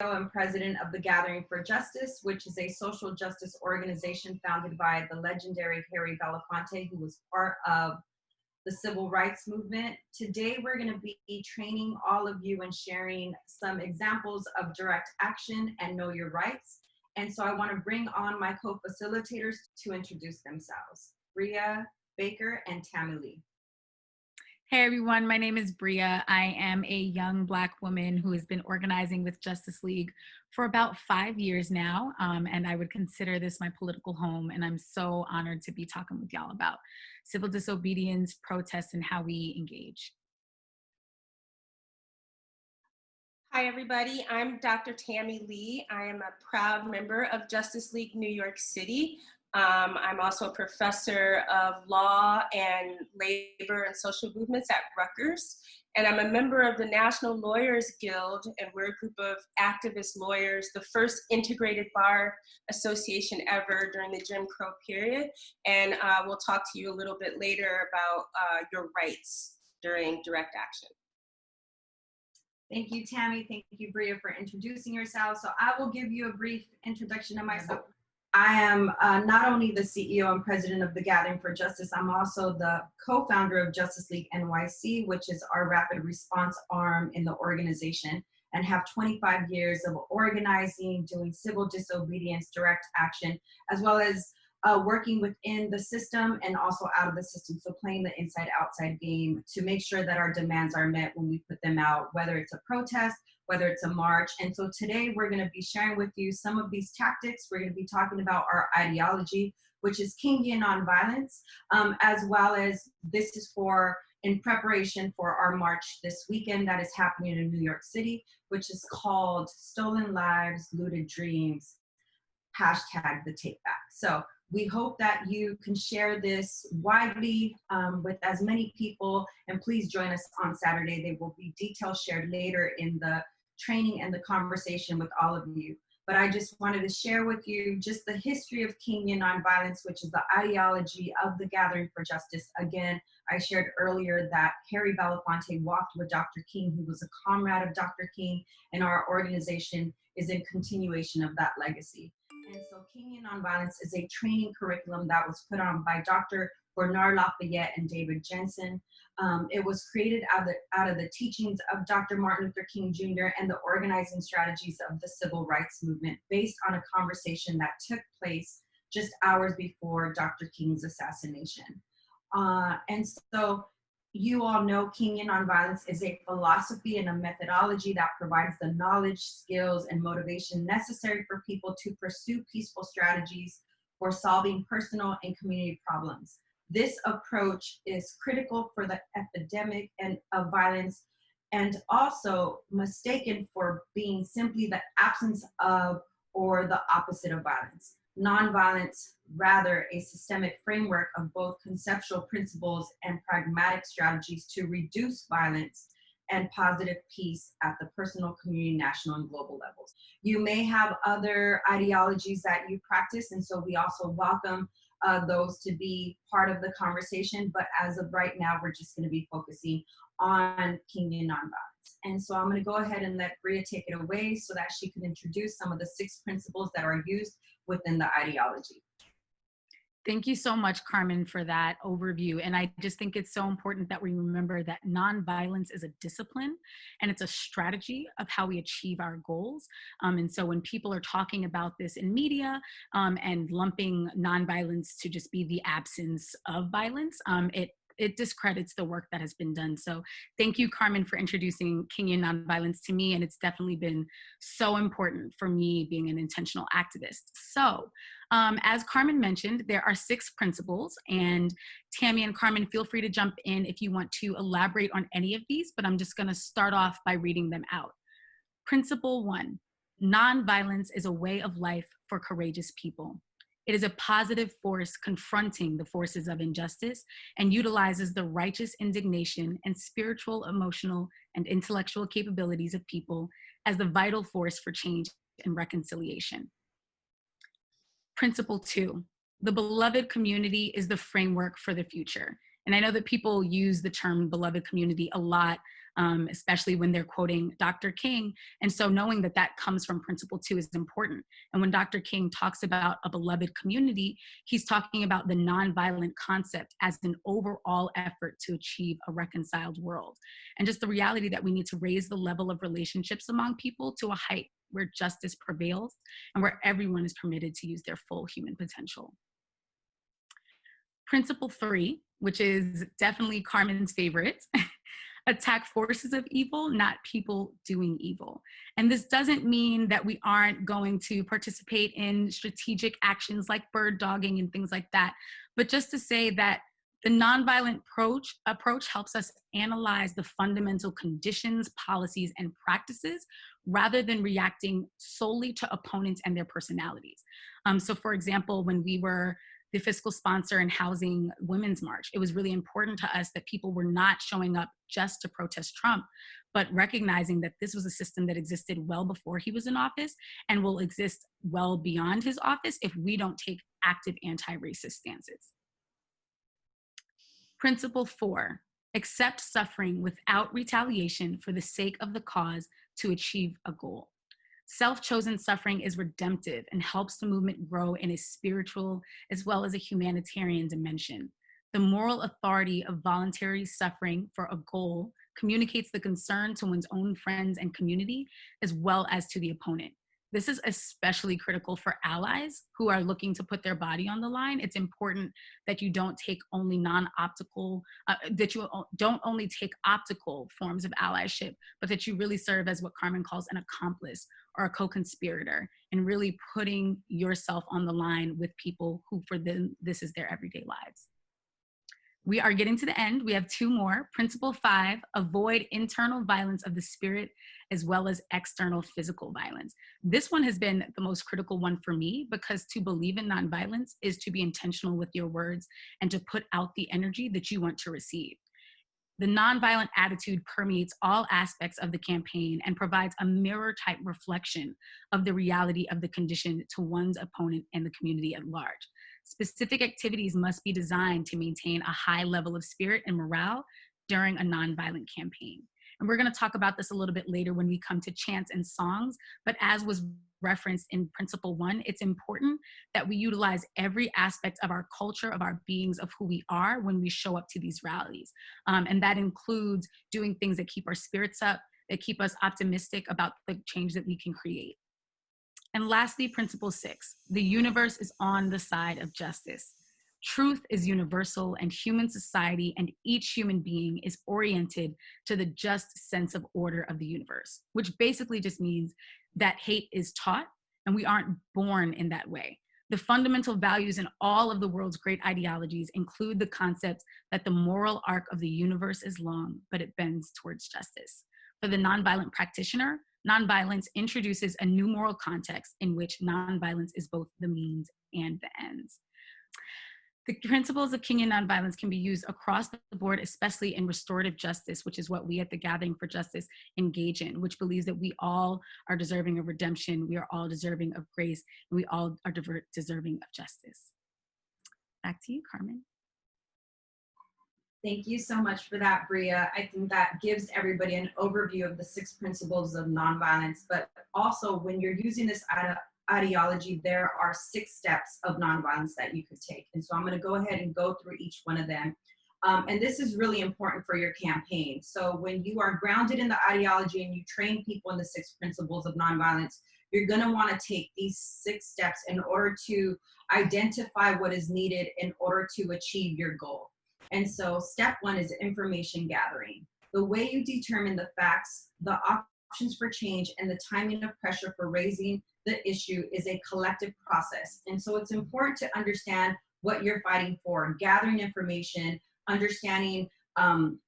and president of the Gathering for Justice, which is a social justice organization founded by the legendary Harry Belafonte, who was part of the civil rights movement. Today, we're going to be training all of you and sharing some examples of direct action and know your rights. And so I want to bring on my co-facilitators to introduce themselves, Brea, Baker, and Tami. Hey everyone, my name is Brea. I am a young Black woman who has been organizing with Justice League for about 5 years now, and I would consider this my political home, and I'm so honored to be talking with y'all about civil disobedience, protests, and how we engage. Hi everybody, I'm Dr. Tami Lee. I am a proud member of Justice League New York City. I'm also a professor of law and labor and social movements at Rutgers. And I'm a member of the National Lawyers Guild, and we're a group of activist lawyers, the first integrated bar association ever during the Jim Crow period. And we'll talk to you a little bit later about your rights during direct action. Thank you, Tami. Thank you, Brea, for introducing yourself. So I will give you a brief introduction of myself. I am not only the CEO and president of the Gathering for Justice, I'm also the co-founder of Justice League NYC, which is our rapid response arm in the organization, and have 25 years of organizing, doing civil disobedience, direct action, as well as working within the system and also out of the system. So playing the inside-outside game to make sure that our demands are met when we put them out, whether it's a protest, whether it's a march. And so today we're going to be sharing with you some of these tactics. We're going to be talking about our ideology, which is Kingian nonviolence, as well as this is in preparation for our march this weekend that is happening in New York City, which is called Stolen Lives, Looted Dreams, #the Take Back. So we hope that you can share this widely with as many people, and please join us on Saturday. There will be details shared later in the training and the conversation with all of you. But I just wanted to share with you just the history of Kingian nonviolence, which is the ideology of the Gathering for Justice. Again, I shared earlier that Harry Belafonte walked with Dr. King. He was a comrade of Dr. King, and our organization is in continuation of that legacy. And so Kingian nonviolence is a training curriculum that was put on by Dr. Bernard Lafayette and David Jensen. It was created out of the teachings of Dr. Martin Luther King Jr. and the organizing strategies of the civil rights movement based on a conversation that took place just hours before Dr. King's assassination. And so you all know Kingian nonviolence is a philosophy and a methodology that provides the knowledge, skills, and motivation necessary for people to pursue peaceful strategies for solving personal and community problems. This approach is critical for the epidemic of violence, and also mistaken for being simply the absence of or the opposite of violence. Nonviolence, rather a systemic framework of both conceptual principles and pragmatic strategies to reduce violence and positive peace at the personal, community, national, and global levels. You may have other ideologies that you practice, and so we also welcome those to be part of the conversation, but as of right now, we're just going to be focusing on Kingian nonviolence. And so I'm going to go ahead and let Brea take it away so that she can introduce some of the 6 principles that are used within the ideology. Thank you so much, Carmen, for that overview. And I just think it's so important that we remember that nonviolence is a discipline and it's a strategy of how we achieve our goals. And so when people are talking about this in media and lumping nonviolence to just be the absence of violence, it discredits the work that has been done. So thank you, Carmen, for introducing Kingian nonviolence to me. And it's definitely been so important for me being an intentional activist. So as Carmen mentioned, there are 6 principles, and Tami and Carmen, feel free to jump in if you want to elaborate on any of these, but I'm just gonna start off by reading them out. Principle 1, nonviolence is a way of life for courageous people. It is a positive force confronting the forces of injustice and utilizes the righteous indignation and spiritual, emotional, and intellectual capabilities of people as the vital force for change and reconciliation. Principle 2, the beloved community is the framework for the future. And I know that people use the term beloved community a lot especially when they're quoting Dr. King. And so knowing that that comes from principle 2 is important. And when Dr. King talks about a beloved community, he's talking about the nonviolent concept as an overall effort to achieve a reconciled world. And just the reality that we need to raise the level of relationships among people to a height where justice prevails and where everyone is permitted to use their full human potential. Principle 3, which is definitely Carmen's favorite, attack forces of evil, not people doing evil. And this doesn't mean that we aren't going to participate in strategic actions like bird dogging and things like that, but just to say that the nonviolent approach helps us analyze the fundamental conditions, policies, and practices rather than reacting solely to opponents and their personalities. So for example, when we were the fiscal sponsor in Housing Women's March, it was really important to us that people were not showing up just to protest Trump, but recognizing that this was a system that existed well before he was in office and will exist well beyond his office if we don't take active anti-racist stances. Principle 4, accept suffering without retaliation for the sake of the cause to achieve a goal. Self-chosen suffering is redemptive and helps the movement grow in a spiritual as well as a humanitarian dimension. The moral authority of voluntary suffering for a goal communicates the concern to one's own friends and community as well as to the opponent. This is especially critical for allies who are looking to put their body on the line. It's important that you don't take only that you don't only take optical forms of allyship, but that you really serve as what Carmen calls an accomplice or a co-conspirator, and really putting yourself on the line with people who for them, this is their everyday lives. We are getting to the end. We have 2 more. Principle 5, avoid internal violence of the spirit as well as external physical violence. This one has been the most critical one for me because to believe in nonviolence is to be intentional with your words and to put out the energy that you want to receive. The nonviolent attitude permeates all aspects of the campaign and provides a mirror-type reflection of the reality of the condition to one's opponent and the community at large. Specific activities must be designed to maintain a high level of spirit and morale during a nonviolent campaign. And we're going to talk about this a little bit later when we come to chants and songs, but as was referenced in Principle 1, it's important that we utilize every aspect of our culture, of our beings, of who we are when we show up to these rallies. And that includes doing things that keep our spirits up, that keep us optimistic about the change that we can create. And lastly, Principle 6, the universe is on the side of justice. Truth is universal, and human society and each human being is oriented to the just sense of order of the universe, which basically just means that hate is taught and we aren't born in that way. The fundamental values in all of the world's great ideologies include the concept that the moral arc of the universe is long, but it bends towards justice. For the nonviolent practitioner, nonviolence introduces a new moral context in which nonviolence is both the means and the ends. The principles of Kingian nonviolence can be used across the board, especially in restorative justice, which is what we at the Gathering for Justice engage in, which believes that we all are deserving of redemption, we are all deserving of grace, and we all are deserving of justice. Back to you, Carmen. Thank you so much for that, Brea. I think that gives everybody an overview of the 6 principles of nonviolence, but also when you're using this ideology, there are 6 steps of nonviolence that you could take. And so I'm going to go ahead and go through each one of them. And this is really important for your campaign. So when you are grounded in the ideology and you train people in the 6 principles of nonviolence, you're going to want to take these 6 steps in order to identify what is needed in order to achieve your goal. And so step 1 is information gathering. The way you determine the facts, the options for change, and the timing of pressure for raising the issue is a collective process. And so it's important to understand what you're fighting for, gathering information, understanding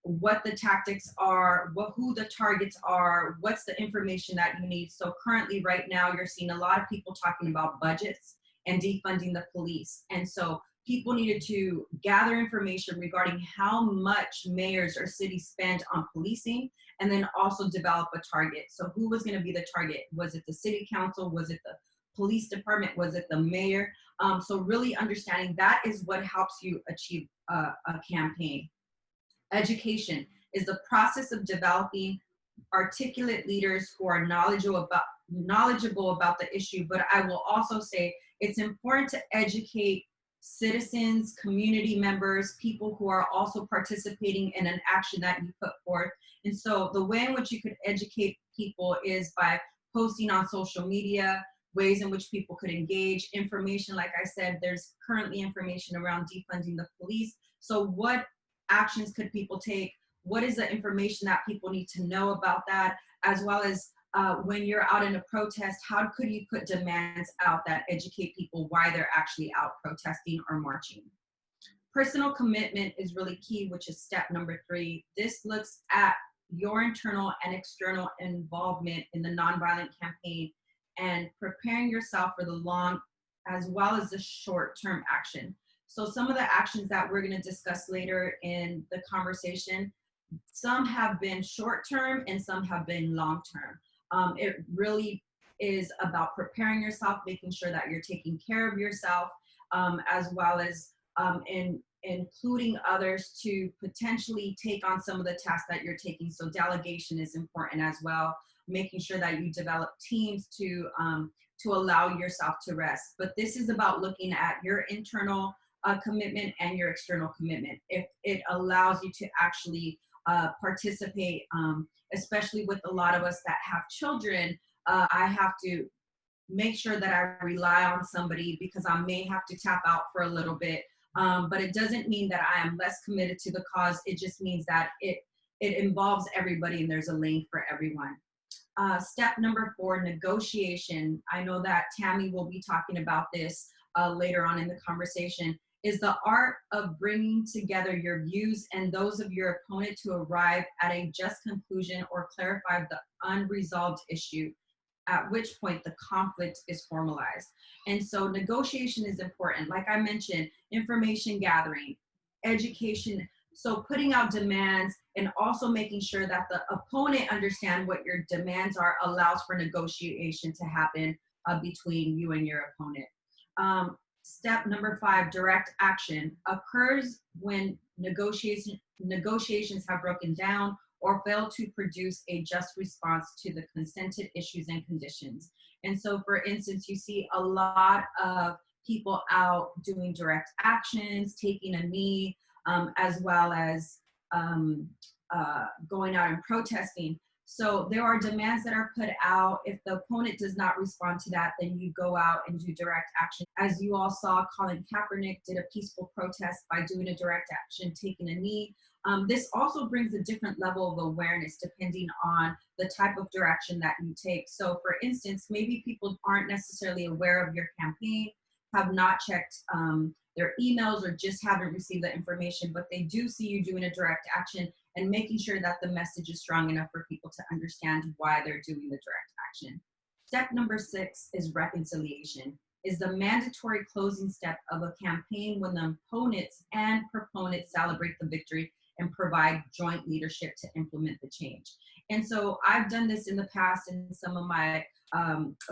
what the tactics are, who the targets are, what's the information that you need. So currently right now, you're seeing a lot of people talking about budgets and defunding the police. And so people needed to gather information regarding how much mayors or cities spend on policing, and then also develop a target. So who was going to be the target? Was it the city council? Was it the police department? Was it the mayor? So really understanding that is what helps you achieve a campaign. Education is the process of developing articulate leaders who are knowledgeable about the issue. But I will also say it's important to educate citizens, community members, people who are also participating in an action that you put forth. And so the way in which you could educate people is by posting on social media, ways in which people could engage, information. Like I said, there's currently information around defunding the police. So what actions could people take? What is the information that people need to know about that? As well as when you're out in a protest, how could you put demands out that educate people why they're actually out protesting or marching? Personal commitment is really key, which is step number 3. This looks at your internal and external involvement in the nonviolent campaign and preparing yourself for the long as well as the short-term action. So some of the actions that we're going to discuss later in the conversation, some have been short-term and some have been long-term. It really is about preparing yourself, making sure that you're taking care of yourself, as well as including others to potentially take on some of the tasks that you're taking. So delegation is important as well, making sure that you develop teams to allow yourself to rest. But this is about looking at your internal commitment and your external commitment. If it allows you to actually participate, especially with a lot of us that have children, I have to make sure that I rely on somebody because I may have to tap out for a little bit. But it doesn't mean that I am less committed to the cause. It just means that it involves everybody and there's a lane for everyone. Step number 4, negotiation. I know that Tami will be talking about this later on in the conversation, is the art of bringing together your views and those of your opponent to arrive at a just conclusion or clarify the unresolved issue, at which point the conflict is formalized. And so negotiation is important. Like I mentioned, information gathering, education, so putting out demands and also making sure that the opponent understands what your demands are allows for negotiation to happen between you and your opponent. Step number 5, direct action, occurs when negotiations have broken down or fail to produce a just response to the consented issues and conditions. And so, for instance, you see a lot of people out doing direct actions, taking a knee, as well as going out and protesting. So there are demands that are put out. If the opponent does not respond to that, then you go out and do direct action. As you all saw, Colin Kaepernick did a peaceful protest by doing a direct action, taking a knee. This also brings a different level of awareness depending on the type of direction that you take. So for instance, maybe people aren't necessarily aware of your campaign, have not checked their emails or just haven't received the information, but they do see you doing a direct action and making sure that the message is strong enough for people to understand why they're doing the direct action. Step number 6 is reconciliation, is the mandatory closing step of a campaign when the opponents and proponents celebrate the victory and provide joint leadership to implement the change. And so I've done this in the past in some of my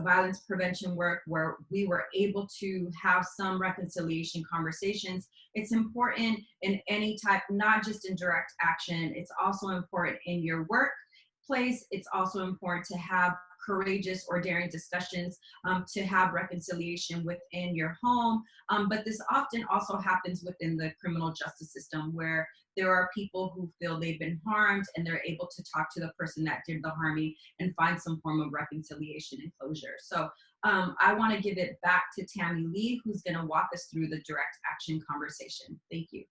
violence prevention work where we were able to have some reconciliation conversations. It's important in any type, not just in direct action. It's also important in your workplace. It's also important to have courageous or daring discussions, to have reconciliation within your home. But this often also happens within the criminal justice system where there are people who feel they've been harmed and they're able to talk to the person that did the harming and find some form of reconciliation and closure. So I want to give it back to Tami Lee, who's going to walk us through the direct action conversation. Thank you.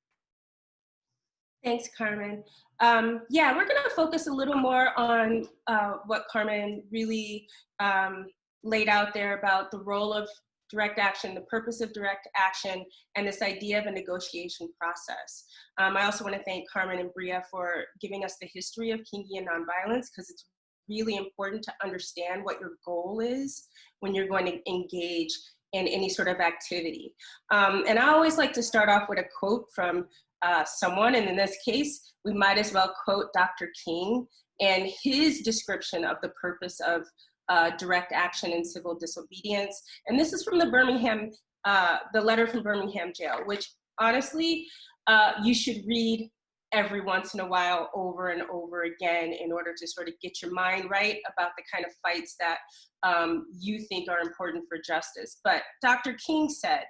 Thanks, Carmen. Yeah, we're going to focus a little more on what Carmen really laid out there about the role of direct action, the purpose of direct action, and this idea of a negotiation process. I also want to thank Carmen and Brea for giving us the history of Kingian nonviolence, because it's really important to understand what your goal is when you're going to engage in any sort of activity. And I always like to start off with a quote from someone, and in this case, we might as well quote Dr. King and his description of the purpose of direct action and civil disobedience. And this is from the letter from Birmingham jail, which honestly, you should read every once in a while, over and over again, in order to sort of get your mind right about the kind of fights that you think are important for justice. But Dr. King said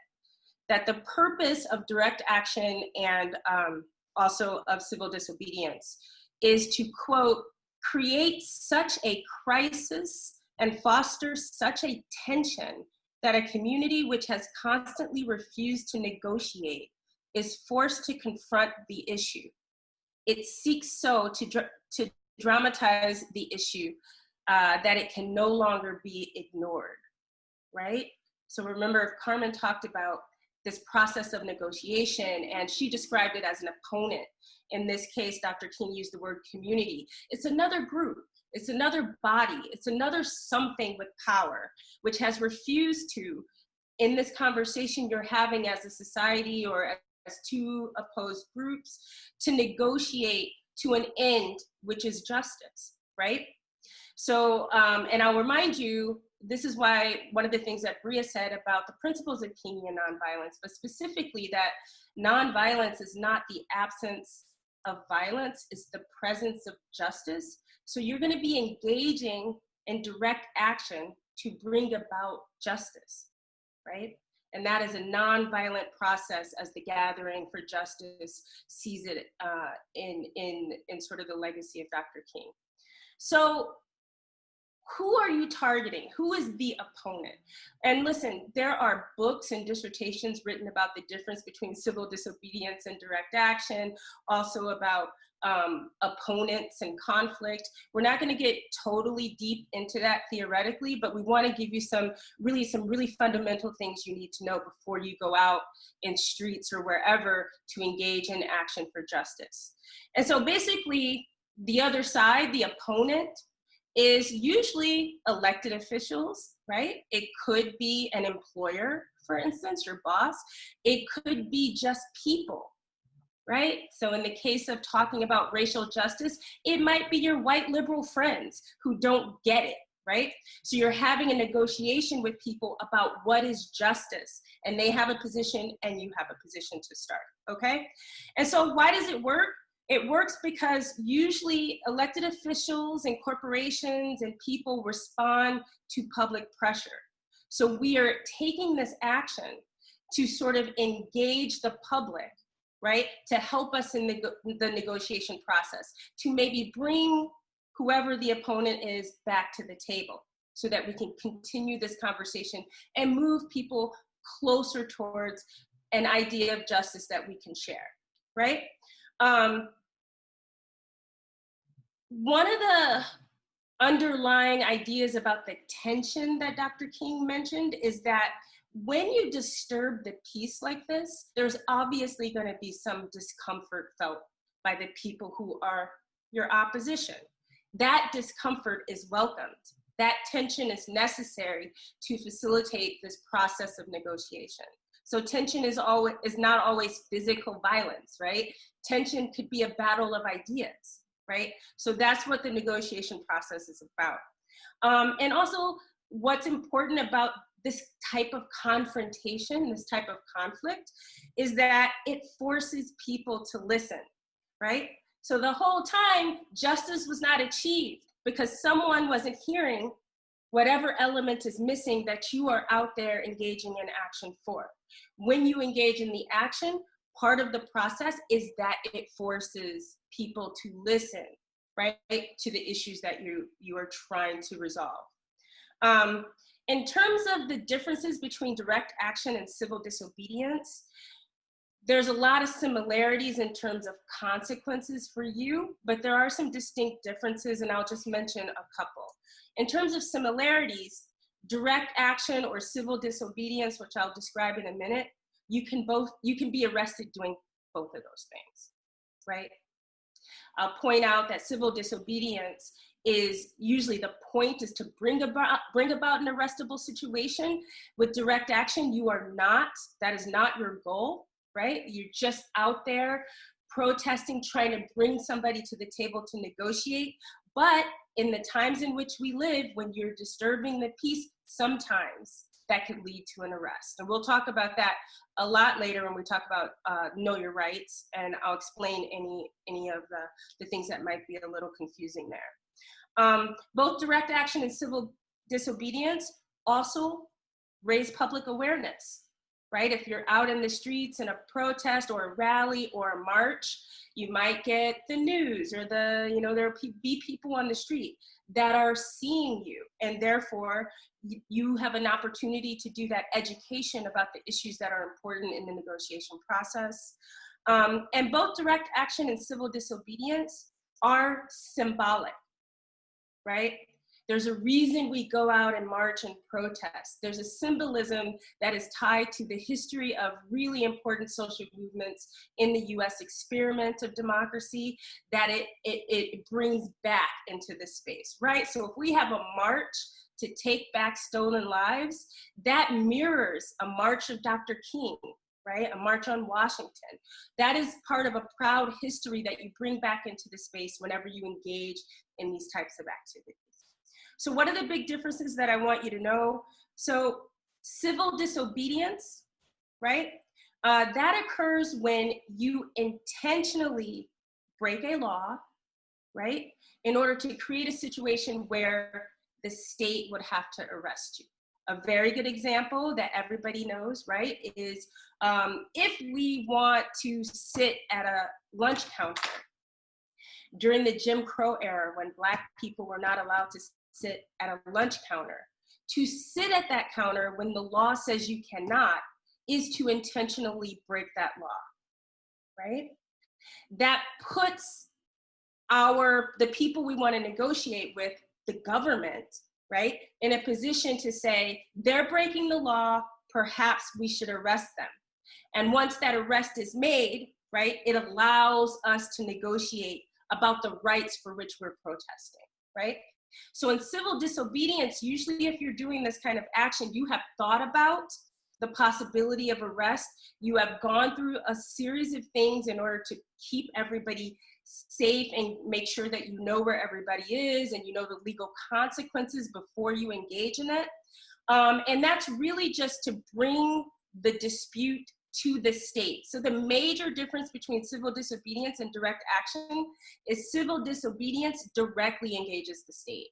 that the purpose of direct action and also of civil disobedience is to, quote, create such a crisis and foster such a tension that a community which has constantly refused to negotiate is forced to confront the issue. It seeks so to dramatize the issue that it can no longer be ignored, right? So remember, Carmen talked about this process of negotiation, and she described it as an opponent. In this case, Dr. King used the word community. It's another group, it's another body, it's another something with power, which has refused to, in this conversation you're having as a society or as two opposed groups, to negotiate to an end, which is justice, right? So, and I'll remind you, this is why one of the things that Brea said about the principles of Kingian nonviolence, but specifically that nonviolence is not the absence of violence, it's the presence of justice. So you're going to be engaging in direct action to bring about justice, right? And that is a nonviolent process, as the Gathering for Justice sees it in sort of the legacy of Dr. King. So who are you targeting? Who is the opponent? And listen, there are books and dissertations written about the difference between civil disobedience and direct action, also about opponents and conflict. We're not going to get totally deep into that theoretically, but we want to give you some really fundamental things you need to know before you go out in streets or wherever to engage in action for justice. And so basically, the other side, the opponent, is usually elected officials, right? It could be an employer, for instance, your boss. It could be just people, right? So in the case of talking about racial justice, it might be your white liberal friends who don't get it, right? So you're having a negotiation with people about what is justice, and they have a position and you have a position to start, okay? And so why does it work? It works because usually elected officials and corporations and people respond to public pressure. So we are taking this action to sort of engage the public, right, to help us in the negotiation process, to maybe bring whoever the opponent is back to the table so that we can continue this conversation and move people closer towards an idea of justice that we can share, right? One of the underlying ideas about the tension that Dr. King mentioned is that when you disturb the peace like this, there's obviously going to be some discomfort felt by the people who are your opposition. That discomfort is welcomed. That tension is necessary to facilitate this process of negotiation. So tension is not always physical violence, right? Tension could be a battle of ideas, right? So that's what the negotiation process is about. And also what's important about this type of confrontation, this type of conflict, is that it forces people to listen, right? So the whole time, justice was not achieved because someone wasn't hearing whatever element is missing that you are out there engaging in action for. When you engage in the action, part of the process is that it forces people to listen, right, to the issues that you are trying to resolve. In terms of the differences between direct action and civil disobedience, there's a lot of similarities in terms of consequences for you, but there are some distinct differences, and I'll just mention a couple. In terms of similarities, direct action or civil disobedience, which I'll describe in a minute, you can be arrested doing both of those things, right? I'll point out that civil disobedience is usually the point is to bring about an arrestable situation. With direct action, you are not, that is not your goal, right? You're just out there protesting, trying to bring somebody to the table to negotiate. But in the times in which we live, when you're disturbing the peace, sometimes that could lead to an arrest. And we'll talk about that a lot later when we talk about know your rights, and I'll explain any of the things that might be a little confusing there. Both direct action and civil disobedience also raise public awareness, right? If you're out in the streets in a protest or a rally or a march, you might get the news or there'll be people on the street that are seeing you, and therefore you have an opportunity to do that education about the issues that are important in the negotiation process. And both direct action and civil disobedience are symbolic, right? There's a reason we go out and march and protest. There's a symbolism that is tied to the history of really important social movements in the US experiment of democracy that it brings back into this space, right? So if we have a march to take back stolen lives, that mirrors a march of Dr. King, right? A march on Washington. That is part of a proud history that you bring back into the space whenever you engage in these types of activities. So what are the big differences that I want you to know? So civil disobedience, right? That occurs when you intentionally break a law, right? In order to create a situation where the state would have to arrest you. A very good example that everybody knows, right, is if we want to sit at a lunch counter during the Jim Crow era when Black people were not allowed to sit at a lunch counter. To sit at that counter when the law says you cannot is to intentionally break that law, right? That puts the people we want to negotiate with, the government, right, in a position to say, they're breaking the law, perhaps we should arrest them. And once that arrest is made, right, it allows us to negotiate about the rights for which we're protesting, right? So in civil disobedience, usually if you're doing this kind of action, you have thought about the possibility of arrest. You have gone through a series of things in order to keep everybody safe and make sure that you know where everybody is and you know the legal consequences before you engage in it. And that's really just to bring the dispute to the state. So the major difference between civil disobedience and direct action is civil disobedience directly engages the state.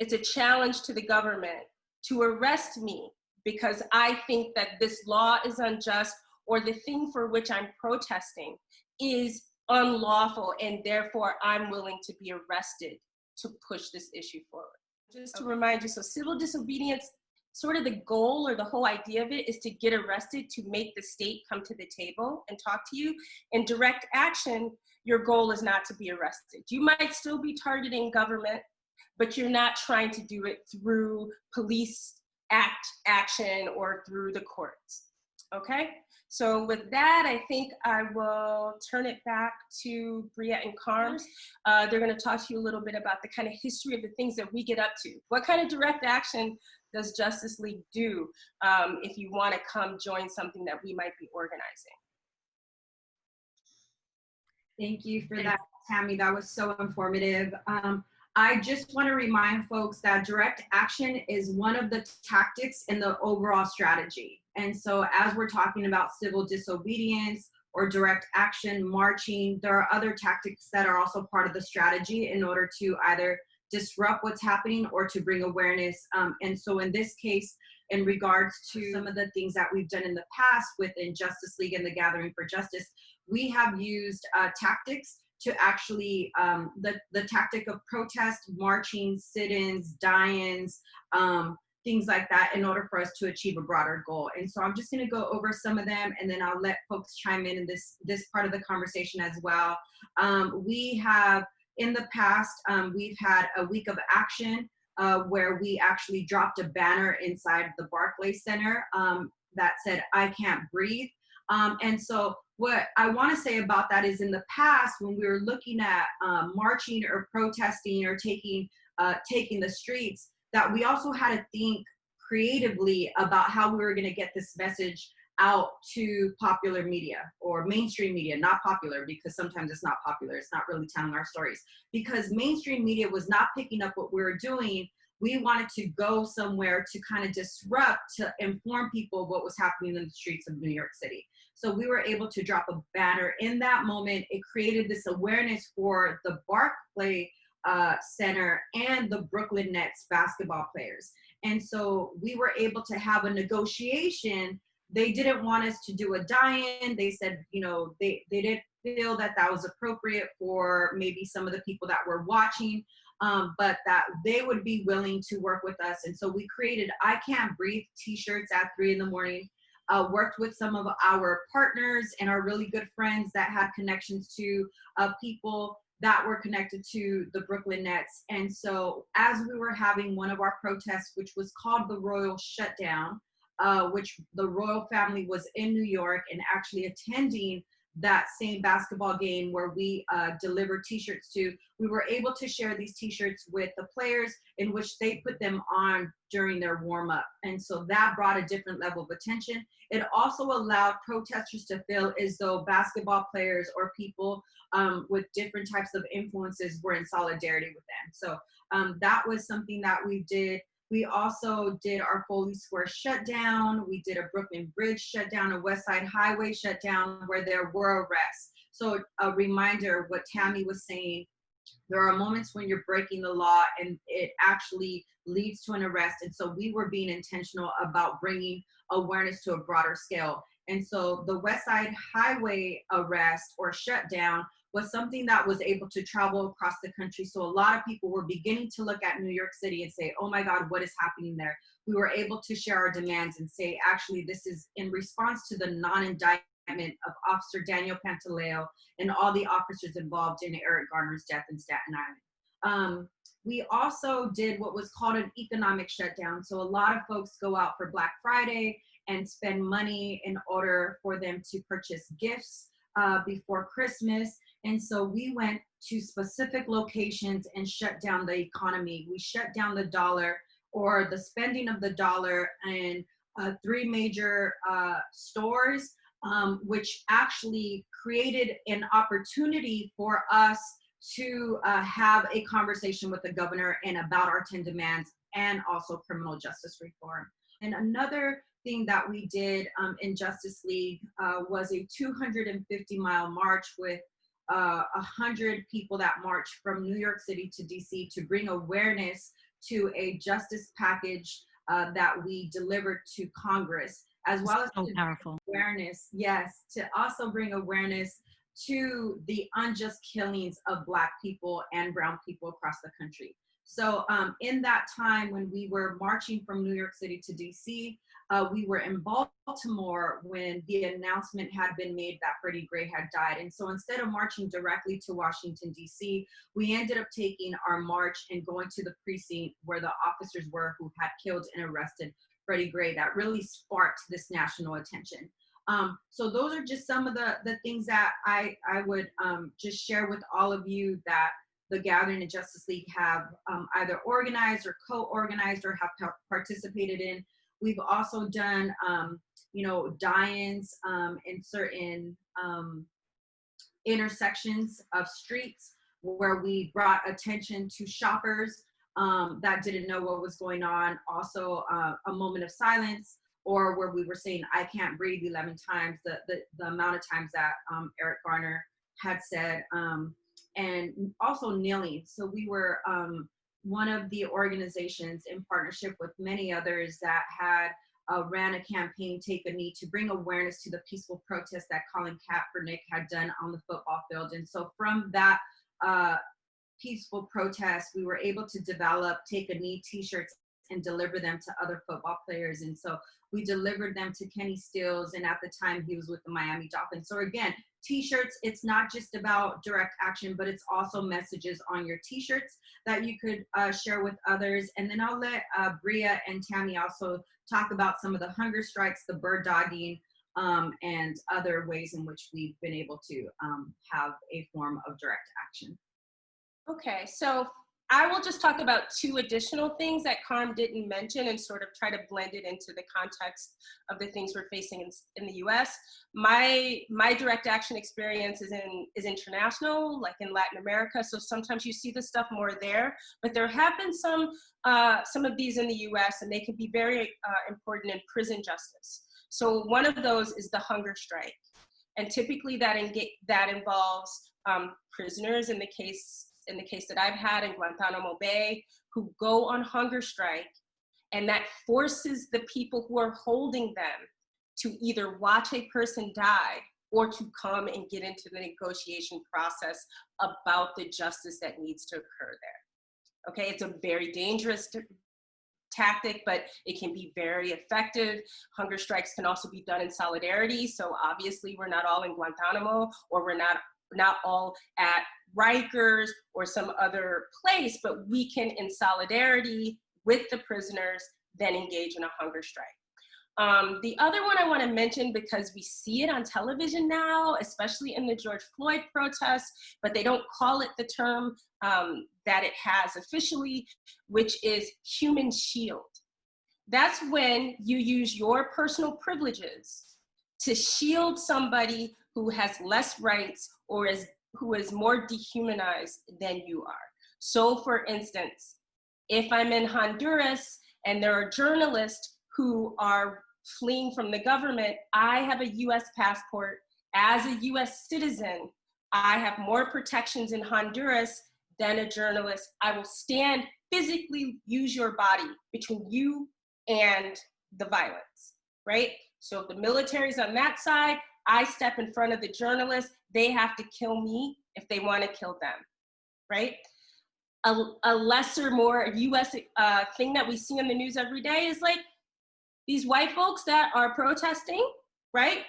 It's a challenge to the government to arrest me because I think that this law is unjust or the thing for which I'm protesting is unlawful and therefore I'm willing to be arrested to push this issue forward. Just to remind you, so civil disobedience, sort of the goal or the whole idea of it is to get arrested to make the state come to the table and talk to you. In direct action, your goal is not to be arrested. You might still be targeting government, but you're not trying to do it through police action or through the courts, okay? So with that, I think I will turn it back to Brea and Carmen. They're gonna talk to you a little bit about the kind of history of the things that we get up to. What kind of direct action does Justice League do if you wanna come join something that we might be organizing? Thank you for that, Tami. That was so informative. I just want to remind folks that direct action is one of the tactics in the overall strategy. And so as we're talking about civil disobedience or direct action, marching, there are other tactics that are also part of the strategy in order to either disrupt what's happening or to bring awareness. And so in this case, in regards to some of the things that we've done in the past within Justice League and the Gathering for Justice, we have used tactics to actually, the tactic of protest, marching, sit-ins, die-ins, things like that in order for us to achieve a broader goal. And so I'm just gonna go over some of them and then I'll let folks chime in this part of the conversation as well. We have, in the past, we've had a week of action where we actually dropped a banner inside the Barclays Center that said, "I can't breathe." And so what I want to say about that is in the past, when we were looking at marching or protesting or taking the streets, that we also had to think creatively about how we were going to get this message out to popular media or mainstream media, not popular because sometimes it's not popular. It's not really telling our stories because mainstream media was not picking up what we were doing we wanted to go somewhere to kind of disrupt, to inform people what was happening in the streets of New York City. So we were able to drop a banner in that moment. It created this awareness for the Barclay Center and the Brooklyn Nets basketball players. And so we were able to have a negotiation. They didn't want us to do a die-in. They said, they didn't feel that that was appropriate for maybe some of the people that were watching, but that they would be willing to work with us. And so we created I Can't Breathe t-shirts at 3 a.m, worked with some of our partners and our really good friends that had connections to people that were connected to the Brooklyn Nets. And so as we were having one of our protests, which was called the Royal Shutdown, which the royal family was in New York and actually attending that same basketball game where we delivered t-shirts to, we were able to share these t-shirts with the players in which they put them on during their warm-up. And so that brought a different level of attention. It also allowed protesters to feel as though basketball players or people with different types of influences were in solidarity with them. So that was something that we did. We also did our Foley Square shutdown. We did a Brooklyn Bridge shutdown, a West Side Highway shutdown where there were arrests. So a reminder, what Tami was saying, there are moments when you're breaking the law and it actually leads to an arrest. And so we were being intentional about bringing awareness to a broader scale. And so the West Side Highway arrest or shutdown was something that was able to travel across the country. So a lot of people were beginning to look at New York City and say, oh my God, what is happening there? We were able to share our demands and say, actually, this is in response to the non-indictment of Officer Daniel Pantaleo and all the officers involved in Eric Garner's death in Staten Island. We also did what was called an economic shutdown. So a lot of folks go out for Black Friday and spend money in order for them to purchase gifts before Christmas. And so we went to specific locations and shut down the economy. We shut down the dollar or the spending of the dollar in 3 major stores, which actually created an opportunity for us to have a conversation with the governor and about our 10 demands and also criminal justice reform. And another thing that we did in Justice League was a 250-mile march with 100 people that marched from New York City to DC to bring awareness to a justice package that we delivered to Congress, as well as So to powerful. awareness, yes, to also bring awareness to the unjust killings of Black people and brown people across the country. So in that time when we were marching from New York City to DC, we were in Baltimore when the announcement had been made that Freddie Gray had died. And so instead of marching directly to Washington, DC, we ended up taking our march and going to the precinct where the officers were who had killed and arrested Freddie Gray. That really sparked this national attention. So those are just some of the things that I would just share with all of you that the Gathering and Justice League have either organized or co-organized or have participated in. We've also done, die-ins in certain intersections of streets where we brought attention to shoppers that didn't know what was going on. Also, a moment of silence, or where we were saying, I can't breathe 11 times, the amount of times that Eric Garner had said, and also kneeling. So we were one of the organizations in partnership with many others that had ran a campaign, Take a Knee, to bring awareness to the peaceful protest that Colin Kaepernick had done on the football field. And so from that peaceful protest, we were able to develop Take a Knee t-shirts and deliver them to other football players. And so we delivered them to Kenny Stills, and at the time he was with the Miami Dolphins. So again, t-shirts, it's not just about direct action, but it's also messages on your t-shirts that you could share with others. And then I'll let Brea and Tami also talk about some of the hunger strikes, the bird dogging, and other ways in which we've been able to have a form of direct action. Okay, so I will just talk about two additional things that Carm didn't mention and sort of try to blend it into the context of the things we're facing in the US. My direct action experience is international, like in Latin America. So sometimes you see the stuff more there, but there have been some of these in the US, and they can be very important in prison justice. So one of those is the hunger strike. And typically that involves prisoners in the case that I've had in Guantanamo Bay, who go on hunger strike, and that forces the people who are holding them to either watch a person die or to come and get into the negotiation process about the justice that needs to occur there. Okay, it's a very dangerous tactic, but it can be very effective. Hunger strikes can also be done in solidarity. So obviously we're not all in Guantanamo, or we're not all at Rikers or some other place, but we can, in solidarity with the prisoners, then engage in a hunger strike. The other one I want to mention, because we see it on television now, especially in the George Floyd protests, but they don't call it the term that it has officially, which is human shield. That's when you use your personal privileges to shield somebody who has less rights or who is more dehumanized than you are. So for instance, if I'm in Honduras and there are journalists who are fleeing from the government, I have a US passport. As a US citizen, I have more protections in Honduras than a journalist. I will stand, physically use your body between you and the violence, right? So if the military's on that side, I step in front of the journalist, they have to kill me if they want to kill them, right? A lesser, more US thing that we see in the news every day is like these white folks that are protesting, right,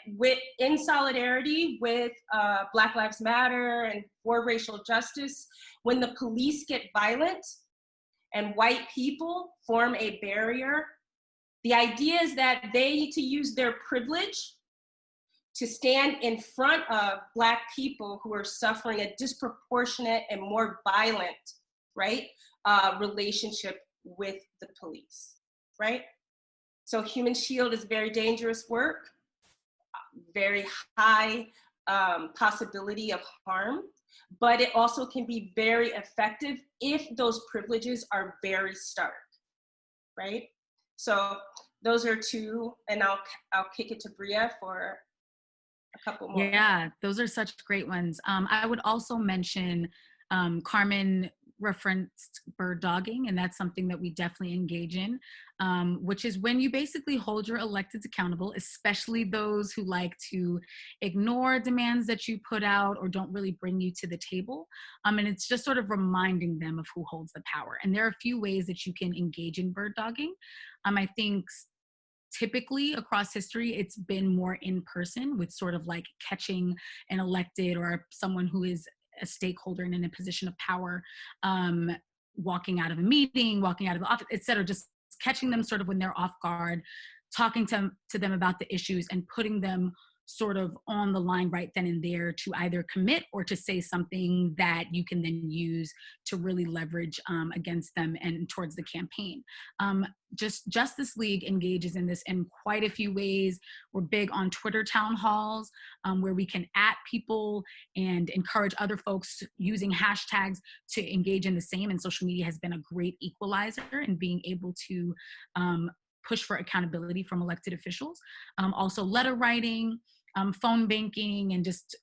in solidarity with Black Lives Matter and for racial justice. When the police get violent and white people form a barrier, the idea is that they need to use their privilege to stand in front of Black people who are suffering a disproportionate and more violent, right, relationship with the police, right? So human shield is very dangerous work, very high possibility of harm, but it also can be very effective if those privileges are very stark, right? So those are two, and I'll kick it to Brea for a couple more. Yeah, those are such great ones. I would also mention Carmen referenced bird dogging, and that's something that we definitely engage in, which is when you basically hold your electeds accountable, especially those who like to ignore demands that you put out or don't really bring you to the table. And it's just sort of reminding them of who holds the power. And there are a few ways that you can engage in bird dogging. I think typically across history, it's been more in person, with sort of like catching an elected or someone who is a stakeholder and in a position of power, walking out of a meeting, walking out of the office, et cetera, just catching them sort of when they're off guard, talking to them about the issues and putting them sort of on the line right then and there to either commit or to say something that you can then use to really leverage against them and towards the campaign. Just Justice League engages in this in quite a few ways. We're big on Twitter town halls where we can @, people and encourage other folks using hashtags to engage in the same. And social media has been a great equalizer in being able to push for accountability from elected officials. Also letter writing, phone banking, and just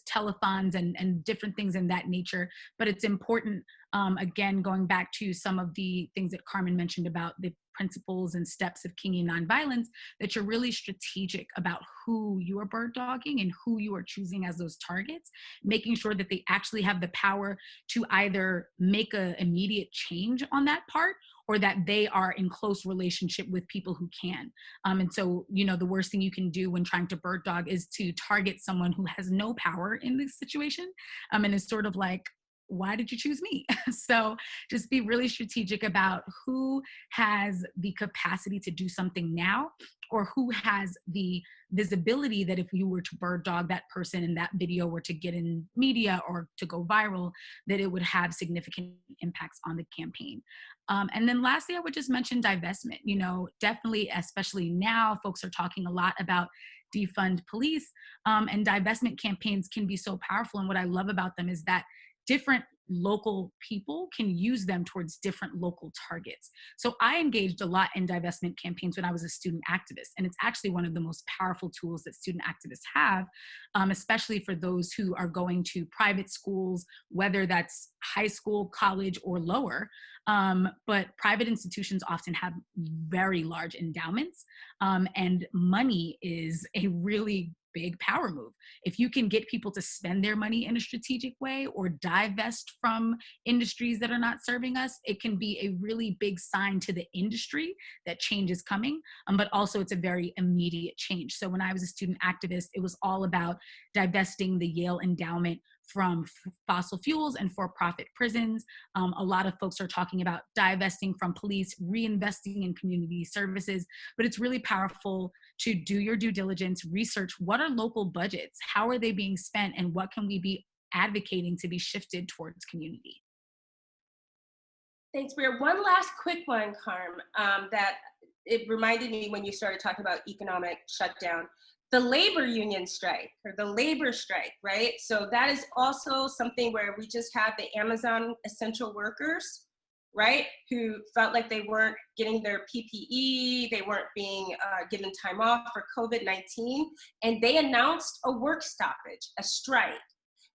telethons and different things in that nature. But it's important, again, going back to some of the things that Carmen mentioned about the principles and steps of Kingian nonviolence, that you're really strategic about who you are bird dogging and who you are choosing as those targets, making sure that they actually have the power to either make an immediate change on that part, or that they are in close relationship with people who can. And so, the worst thing you can do when trying to bird dog is to target someone who has no power in this situation, and is sort of like why did you choose me? So just be really strategic about who has the capacity to do something now, or who has the visibility that if you were to bird dog that person and that video were to get in media or to go viral, that it would have significant impacts on the campaign. And then lastly, I would just mention divestment. You know, definitely, especially now, folks are talking a lot about defund police, and divestment campaigns can be so powerful. And what I love about them is that different local people can use them towards different local targets. So I engaged a lot in divestment campaigns when I was a student activist, and it's actually one of the most powerful tools that student activists have, especially for those who are going to private schools, whether that's high school, college, or lower. But private institutions often have very large endowments, and money is a really big power move. If you can get people to spend their money in a strategic way or divest from industries that are not serving us, it can be a really big sign to the industry that change is coming, but also it's a very immediate change. So when I was a student activist, it was all about divesting the Yale endowment from fossil fuels and for-profit prisons. A lot of folks are talking about divesting from police, reinvesting in community services, but it's really powerful to do your due diligence, research what are local budgets, how are they being spent, and what can we be advocating to be shifted towards community. Thanks, Brea. One last quick one, Carm, that it reminded me when you started talking about economic shutdown. The labor union strike, or the labor strike, right? So that is also something where we just had the Amazon essential workers, right? Who felt like they weren't getting their PPE, they weren't being given time off for COVID-19, and they announced a work stoppage, a strike.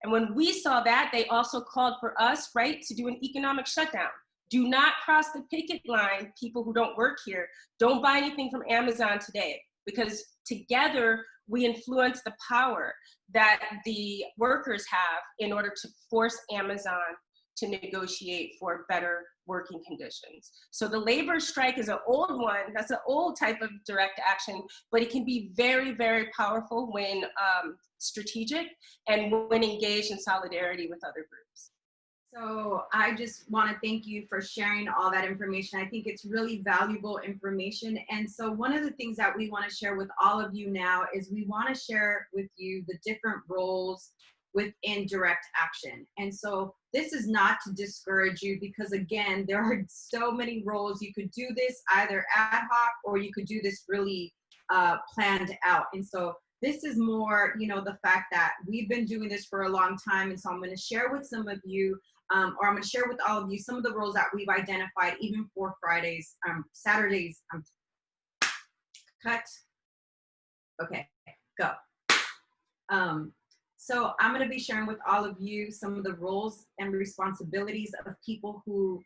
And when we saw that, they also called for us, right, to do an economic shutdown. Do not cross the picket line, people who don't work here. Don't buy anything from Amazon today, because together we influence the power that the workers have in order to force Amazon to negotiate for better working conditions. So the labor strike is an old one. That's an old type of direct action, but it can be very, very powerful when strategic and when engaged in solidarity with other groups. So I just want to thank you for sharing all that information. I think it's really valuable information. And so one of the things that we want to share with all of you now is we want to share with you the different roles within direct action. And so this is not to discourage you, because again, there are so many roles. You could do this either ad hoc or you could do this really planned out. And so this is more, you know, the fact that we've been doing this for a long time. And so I'm going to share with some of you, or I'm going to share with all of you some of the roles that we've identified even for Fridays, Saturdays. Cut. Okay, go. So I'm going to be sharing with all of you some of the roles and responsibilities of people who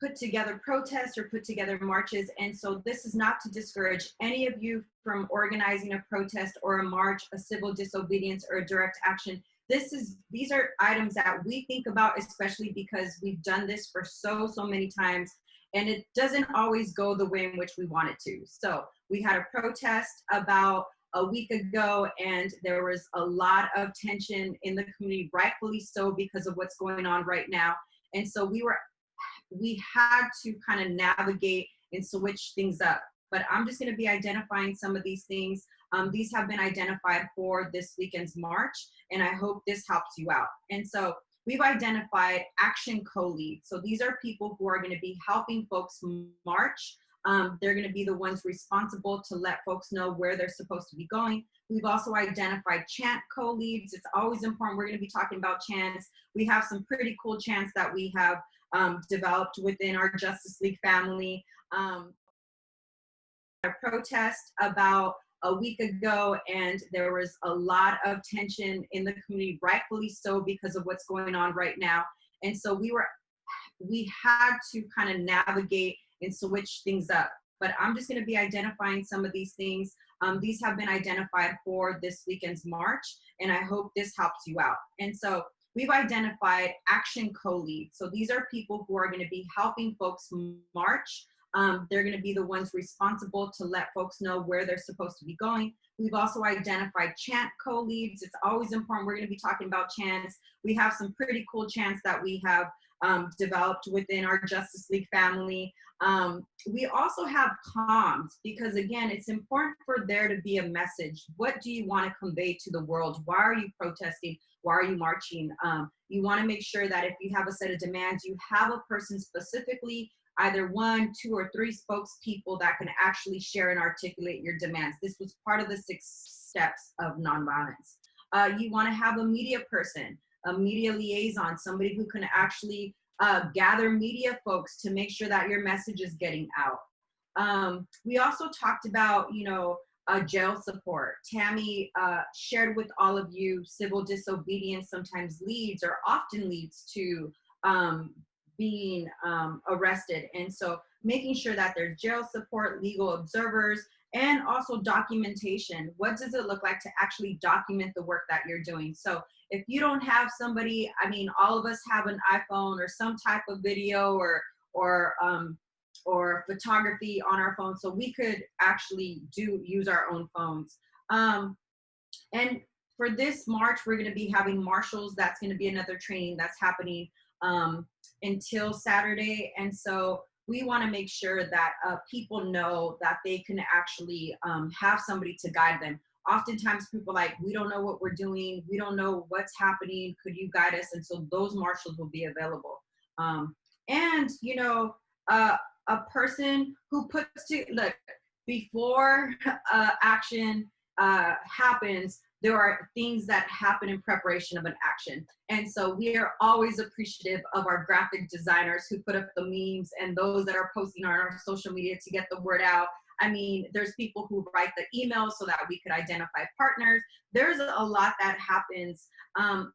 put together protests or put together marches. And so this is not to discourage any of you from organizing a protest or a march, a civil disobedience, or a direct action. These are items that we think about, especially because we've done this for so many times, and it doesn't always go the way in which we want it to. So we had a protest about a week ago, and there was a lot of tension in the community, rightfully so, because of what's going on right now. And so we had to kind of navigate and switch things up. But I'm just going to be identifying some of these things. These have been identified for this weekend's march, and I hope this helps you out. And so we've identified action co-leads. So these are people who are going to be helping folks march. They're going to be the ones responsible to let folks know where they're supposed to be going. We've also identified chant co-leads. It's always important. We're going to be talking about chants. We have some pretty cool chants that we have developed within our Justice League family. A protest about a week ago, and there was a lot of tension in the community, rightfully so, because of what's going on right now. And so we had to kind of navigate and switch things up. But I'm just going to be identifying some of these things. These have been identified for this weekend's march, and I hope this helps you out. And so we've identified action co-leads. So these are people who are going to be helping folks march. They're going to be the ones responsible to let folks know where they're supposed to be going. We've also identified chant co-leads. It's always important. We're going to be talking about chants. We have some pretty cool chants that we have developed within our Justice League family. We also have comms, because again, it's important for there to be a message. What do you want to convey to the world? Why are you protesting? Why are you marching? You want to make sure that if you have a set of demands, you have a person specifically, either 1, 2, or 3 spokespeople that can actually share and articulate your demands. This was part of the 6 steps of nonviolence. You want to have a media person, a media liaison, somebody who can actually gather media folks to make sure that your message is getting out. We also talked about, jail support. Tami shared with all of you, civil disobedience sometimes leads or often leads to being arrested. And so making sure that there's jail support, legal observers, and also documentation. What does it look like to actually document the work that you're doing? So if you don't have somebody, all of us have an iPhone or some type of video or photography on our phone, so we could actually use our own phones. And for this March, we're going to be having marshals. That's going to be another training that's happening until Saturday. And so we want to make sure that people know that they can actually have somebody to guide them. Oftentimes people we don't know what we're doing. We don't know what's happening. Could you guide us? And so those marshals will be available. A person who before action happens, there are things that happen in preparation of an action. And so we are always appreciative of our graphic designers who put up the memes and those that are posting on our social media to get the word out. There's people who write the emails so that we could identify partners. There's a lot that happens.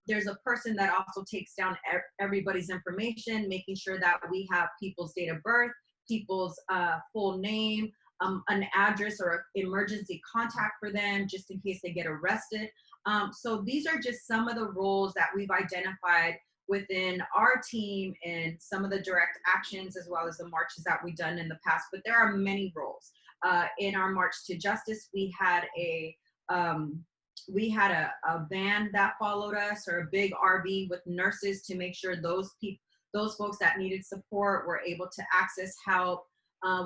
There's a person that also takes down everybody's information, making sure that we have people's date of birth, people's full name, an address or emergency contact for them just in case they get arrested. So these are just some of the roles that we've identified within our team and some of the direct actions as well as the marches that we've done in the past. But there are many roles. In our March to Justice, we had a van that followed us, or a big RV with nurses, to make sure those folks that needed support were able to access help.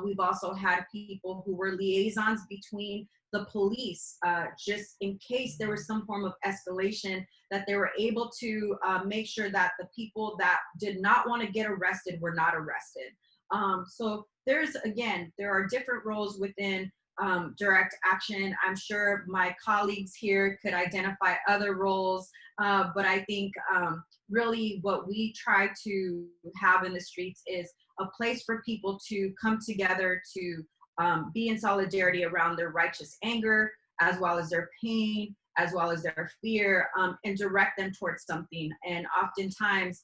We've also had people who were liaisons between the police, just in case there was some form of escalation, that they were able to make sure that the people that did not want to get arrested were not arrested. So there are different roles within direct action. I'm sure my colleagues here could identify other roles, but I think really what we try to have in the streets is a place for people to come together to be in solidarity around their righteous anger, as well as their pain, as well as their fear, and direct them towards something. And oftentimes,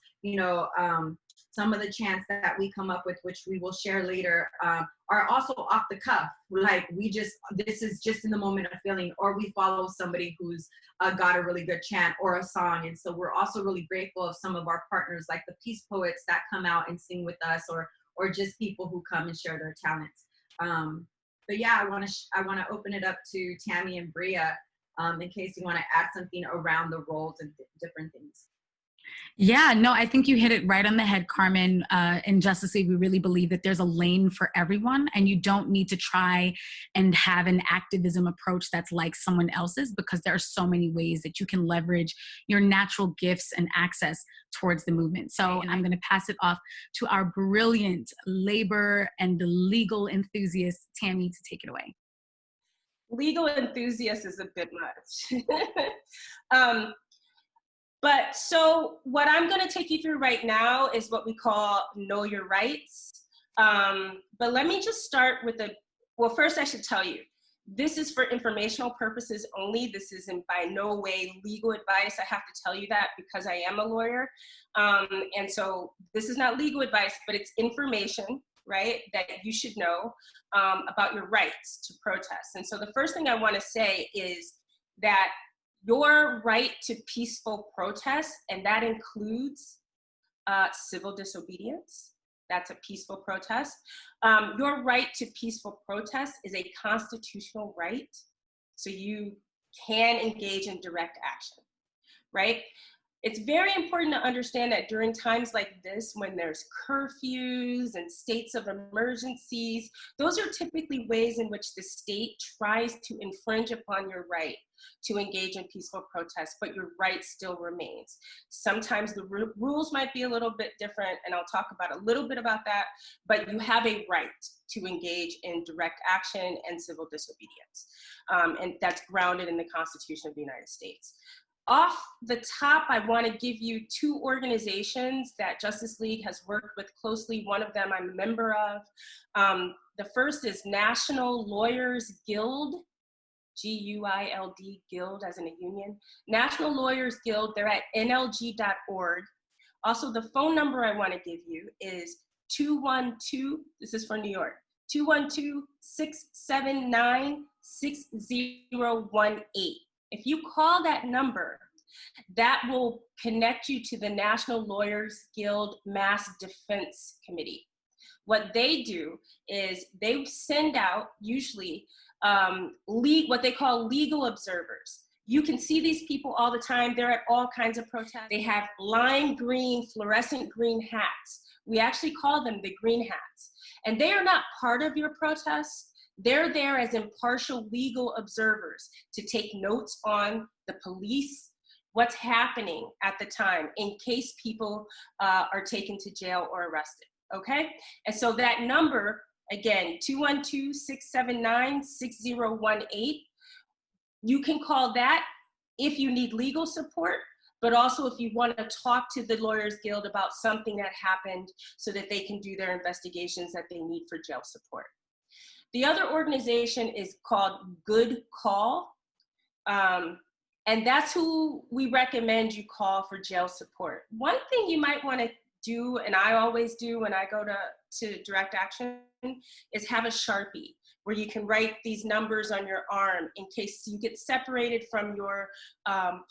some of the chants that we come up with, which we will share later, are also off the cuff. This is just in the moment of feeling, or we follow somebody who's got a really good chant or a song. And so we're also really grateful of some of our partners, like the Peace Poets that come out and sing with us, or just people who come and share their talents. But yeah, I want to open it up to Tami and Brea in case you want to add something around the roles and different things. Yeah, no, I think you hit it right on the head, Carmen. In Justice League, we really believe that there's a lane for everyone, and you don't need to try and have an activism approach that's like someone else's, because there are so many ways that you can leverage your natural gifts and access towards the movement. So, and I'm going to pass it off to our brilliant labor and legal enthusiast, Tami, to take it away. Legal enthusiast is a bit much. But so what I'm going to take you through right now is what we call Know Your Rights. But let me just start with first I should tell you, this is for informational purposes only. This is by no way legal advice. I have to tell you that because I am a lawyer. And so this is not legal advice, but it's information, right, that you should know about your rights to protest. And so the first thing I want to say is that your right to peaceful protest, and that includes civil disobedience, That's a peaceful protest. Your right to peaceful protest is a constitutional right, so you can engage in direct action, right? It's very important to understand that during times like this, when there's curfews and states of emergencies, those are typically ways in which the state tries to infringe upon your right to engage in peaceful protest, but your right still remains. Sometimes the rules might be a little bit different, and I'll talk about a little bit about that, but you have a right to engage in direct action and civil disobedience. And that's grounded in the Constitution of the United States. Off the top, I want to give you two organizations that Justice League has worked with closely. One of them I'm a member of. The first is National Lawyers Guild, G-U-I-L-D, Guild as in a union. National Lawyers Guild, they're at nlg.org. Also, the phone number I want to give you is 212, this is for New York, 212-679-6018. If you call that number, that will connect you to the National Lawyers Guild Mass Defense Committee. What they do is they send out usually what they call legal observers. You can see these people all the time. They're at all kinds of protests. They have lime green, fluorescent green hats. We actually call them the green hats. And they are not part of your protest. They're there as impartial legal observers to take notes on the police, what's happening at the time in case people are taken to jail or arrested, okay? And so that number, again, 212-679-6018, you can call that if you need legal support, but also if you want to talk to the Lawyers Guild about something that happened so that they can do their investigations that they need for jail support. The other organization is called Good Call, and that's who we recommend you call for jail support. One thing you might want to do, and I always do when I go to direct action, is have a Sharpie where you can write these numbers on your arm in case you get separated from your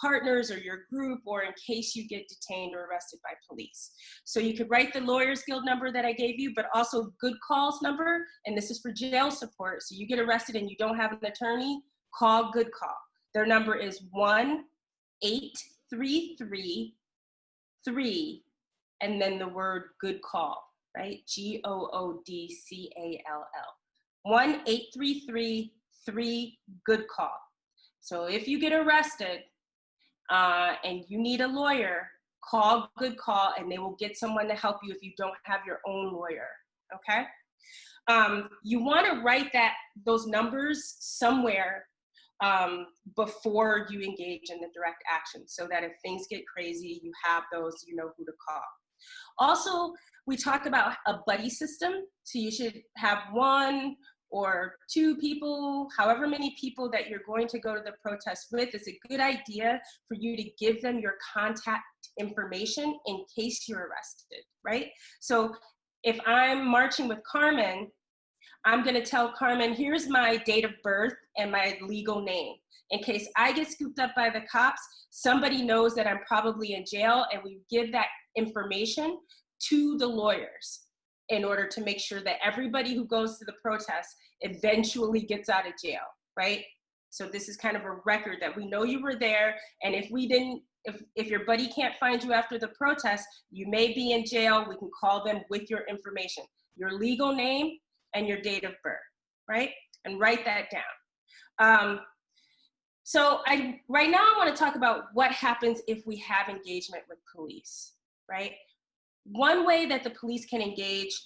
partners or your group, or in case you get detained or arrested by police. So you could write the Lawyers Guild number that I gave you, but also Good Call's number, and this is for jail support. So you get arrested and you don't have an attorney, call Good Call. Their number is 1-833-3, and then the word Good Call, right? Goodcall. 1-833-3 Good Call. So if you get arrested and you need a lawyer, call Good Call and they will get someone to help you if you don't have your own lawyer, okay? You want to write those numbers somewhere before you engage in the direct action so that if things get crazy, you have those, you know who to call. Also, we talked about a buddy system. So you should have 1 or 2 people, however many people that you're going to go to the protest with. It's a good idea for you to give them your contact information in case you're arrested, right? So if I'm marching with Carmen, I'm gonna tell Carmen, here's my date of birth and my legal name. In case I get scooped up by the cops, somebody knows that I'm probably in jail, and we give that information to the lawyers in order to make sure that everybody who goes to the protest eventually gets out of jail, right? So this is kind of a record that we know you were there, and if your buddy can't find you after the protest, you may be in jail. We can call them with your information, your legal name and your date of birth, right? And write that down. So right now I want to talk about what happens if we have engagement with police, right? One way that the police can engage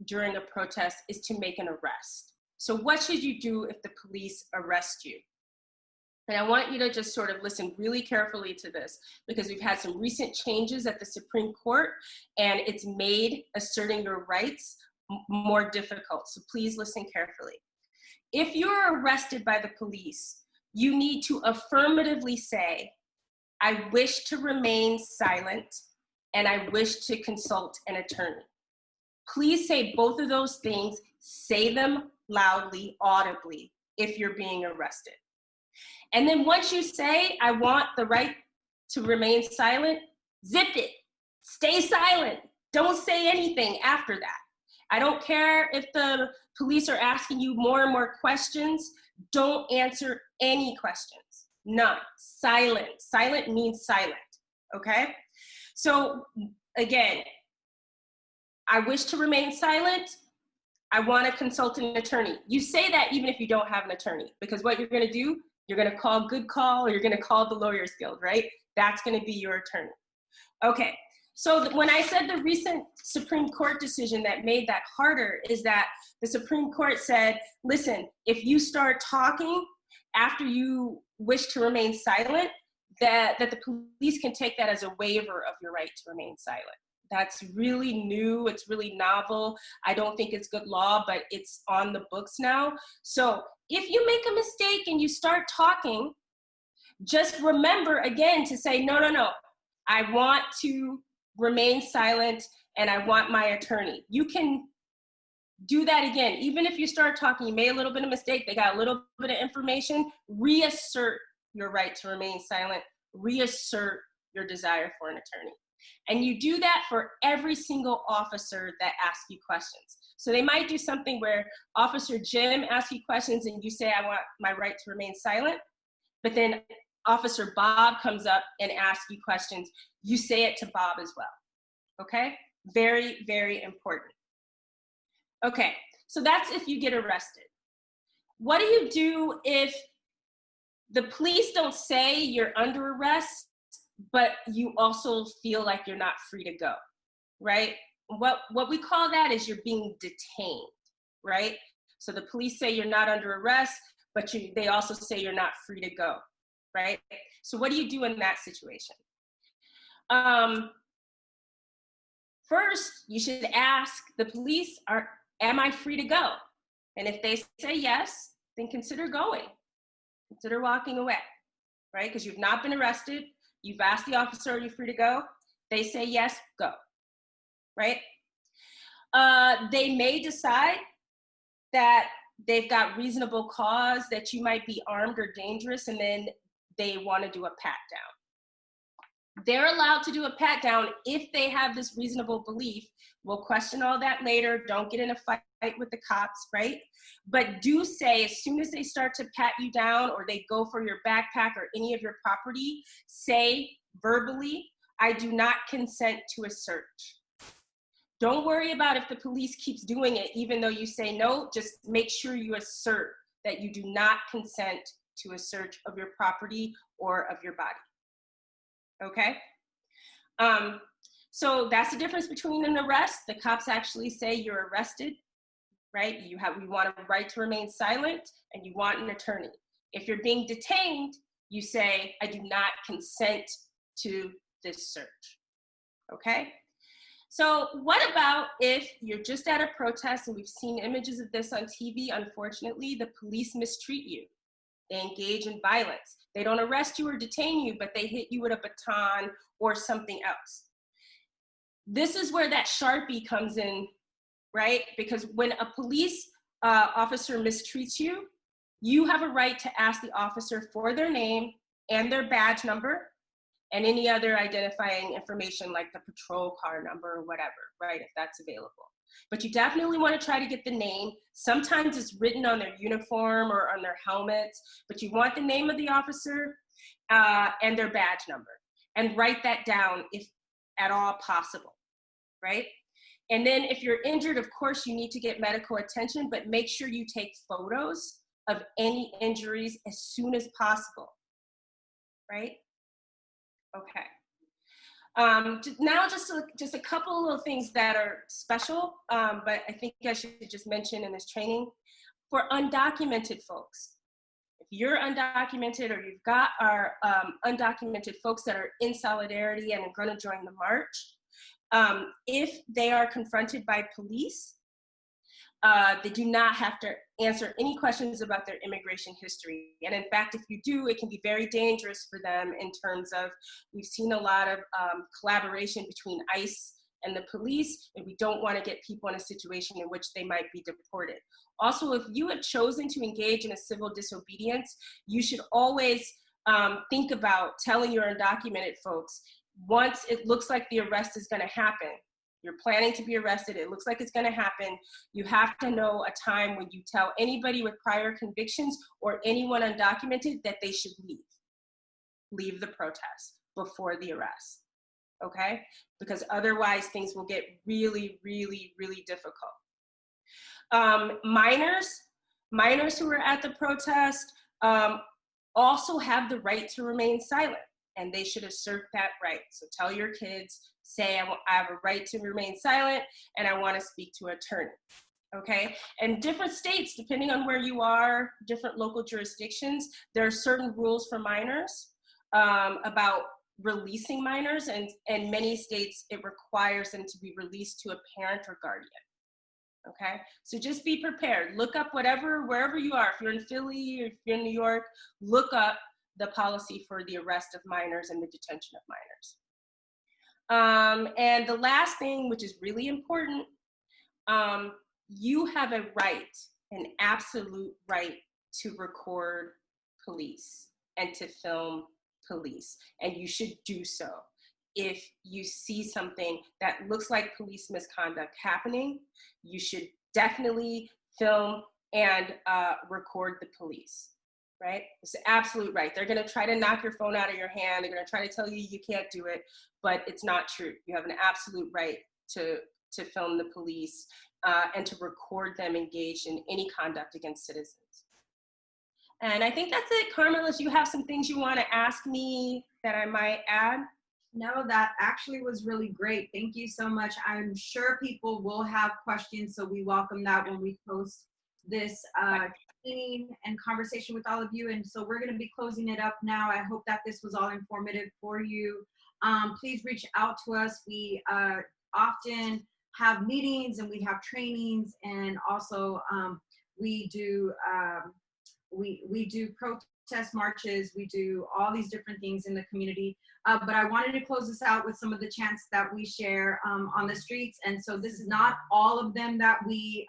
during a protest is to make an arrest. So what should you do if the police arrest you? And I want you to just sort of listen really carefully to this, because we've had some recent changes at the Supreme Court, and it's made asserting your rights more difficult. So please listen carefully. If you're arrested by the police, you need to affirmatively say, I wish to remain silent and I wish to consult an attorney. Please say both of those things. Say them loudly, audibly, if you're being arrested. And then once you say, I want the right to remain silent, zip it. Stay silent. Don't say anything after that, I don't care if the police are asking you more and more questions. Don't answer any questions. None. Silent. Silent means silent. Okay? So again, I wish to remain silent. I want to consult an attorney. You say that even if you don't have an attorney, because what you're going to do, you're going to call Good Call, or you're going to call the Lawyers Guild, right? That's going to be your attorney. Okay. So when I said the recent Supreme Court decision that made that harder is that the Supreme Court said, listen, if you start talking after you wish to remain silent, that the police can take that as a waiver of your right to remain silent. That's really new. It's really novel. I don't think it's good law, but it's on the books now. So if you make a mistake and you start talking, just remember again to say, no, no, no. I want to remain silent and I want my attorney. You can do that again. Even if you start talking, you made a little bit of mistake, they got a little bit of information, reassert your right to remain silent, reassert your desire for an attorney. And you do that for every single officer that asks you questions. So they might do something where Officer Jim asks you questions and you say, I want my right to remain silent. But then Officer Bob comes up and asks you questions. You say it to Bob as well. Okay? Very, very important. Okay, so that's if you get arrested. What do you do if the police don't say you're under arrest, but you also feel like you're not free to go, right? What we call that is you're being detained, right? So the police say you're not under arrest, but they also say you're not free to go, right? So what do you do in that situation? First, you should ask the police, am I free to go? And if they say yes, then consider going. Consider walking away, right? Because you've not been arrested. You've asked the officer, are you free to go? They say yes, go, right? They may decide that they've got reasonable cause that you might be armed or dangerous, and then they want to do a pat down. They're allowed to do a pat down if they have this reasonable belief. We'll question all that later. Don't get in a fight with the cops, right? But do say, as soon as they start to pat you down or they go for your backpack or any of your property, say verbally, I do not consent to a search. Don't worry about if the police keeps doing it, even though you say no, just make sure you assert that you do not consent to a search of your property or of your body. Okay? So that's the difference between an arrest. The cops actually say you're arrested, right? We want a right to remain silent and you want an attorney. If you're being detained, you say, I do not consent to this search, okay? So what about if you're just at a protest, and we've seen images of this on TV, unfortunately, the police mistreat you. They engage in violence. They don't arrest you or detain you, but they hit you with a baton or something else. This is where that Sharpie comes in, right? Because when a police officer mistreats you, you have a right to ask the officer for their name and their badge number and any other identifying information like the patrol car number or whatever, right, if that's available. But you definitely want to try to get the name. Sometimes it's written on their uniform or on their helmets, but you want the name of the officer and their badge number. And write that down if at all possible, right? And then if you're injured, of course, you need to get medical attention, but make sure you take photos of any injuries as soon as possible, right? Okay. Now just a couple of things that are special, but I think I should just mention in this training. For undocumented folks, if you're undocumented or you've got our undocumented folks that are in solidarity and are going to join the march, if they are confronted by police, they do not have to answer any questions about their immigration history. And in fact, if you do, it can be very dangerous for them in terms of, we've seen a lot of collaboration between ICE and the police, and we don't want to get people in a situation in which they might be deported. Also, if you have chosen to engage in a civil disobedience, you should always think about telling your undocumented folks, once it looks like the arrest is going to happen, You're planning to be arrested. It looks like it's going to happen. You have to know a time when you tell anybody with prior convictions or anyone undocumented that they should leave the protest before the arrest. Okay? Because otherwise things will get really, really, really difficult. Minors who are at the protest also have the right to remain silent, and they should assert that right. So tell your kids, say, I have a right to remain silent, and I want to speak to an attorney. Okay? And different states, depending on where you are, different local jurisdictions, there are certain rules for minors about releasing minors, and in many states, it requires them to be released to a parent or guardian. Okay, so just be prepared. Look up wherever you are. If you're in Philly, or if you're in New York, look up the policy for the arrest of minors and the detention of minors. And the last thing, which is really important, you have a right, an absolute right to record police and to film police, and you should do so. If you see something that looks like police misconduct happening, you should definitely film and record the police, right? It's an absolute right. They're gonna try to knock your phone out of your hand. They're gonna try to tell you you can't do it, but it's not true. You have an absolute right to film the police and to record them engaged in any conduct against citizens. And I think that's it. Carmen, unless you have some things you wanna ask me that I might add. No, that actually was really great. Thank you so much. I'm sure people will have questions, so we welcome that when we post this training and conversation with all of you. And so we're going to be closing it up now. I hope that this was all informative for you. Please reach out to us. We often have meetings and we have trainings, and also we do protest marches, we do all these different things in the community. But I wanted to close this out with some of the chants that we share on the streets. And so this is not all of them that we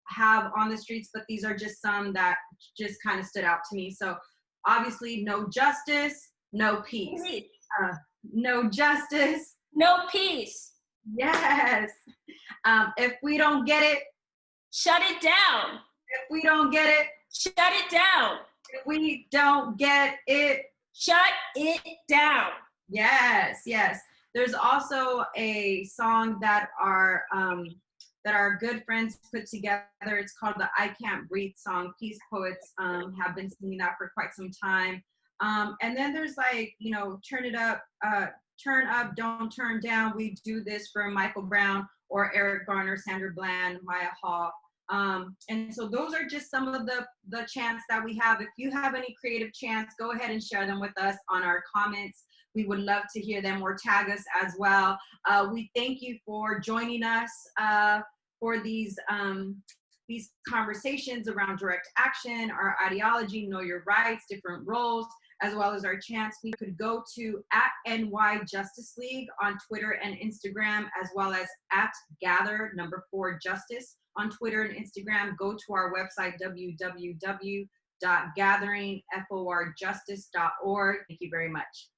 have on the streets, but these are just some that just kind of stood out to me. So obviously, no justice, no peace. No justice. No peace. Yes. If we don't get it, shut it down. If we don't get it, shut it down. If we don't get it, shut it down. Yes, yes. There's also a song that our good friends put together. It's called the I Can't Breathe song. Peace Poets have been singing that for quite some time. And then there's like, you know, turn up, don't turn down. We do this for Michael Brown or Eric Garner, Sandra Bland, Maya Hall. And so those are just some of the chants that we have. If you have any creative chants, go ahead and share them with us on our comments. We would love to hear them, or tag us as well. We thank you for joining us for these conversations around direct action, our ideology, know your rights, different roles, as well as our chants. We could go to @NY Justice League on Twitter and Instagram, as well as @Gather4Justice on Twitter and Instagram. Go to our website, www.gatheringforjustice.org. Thank you very much.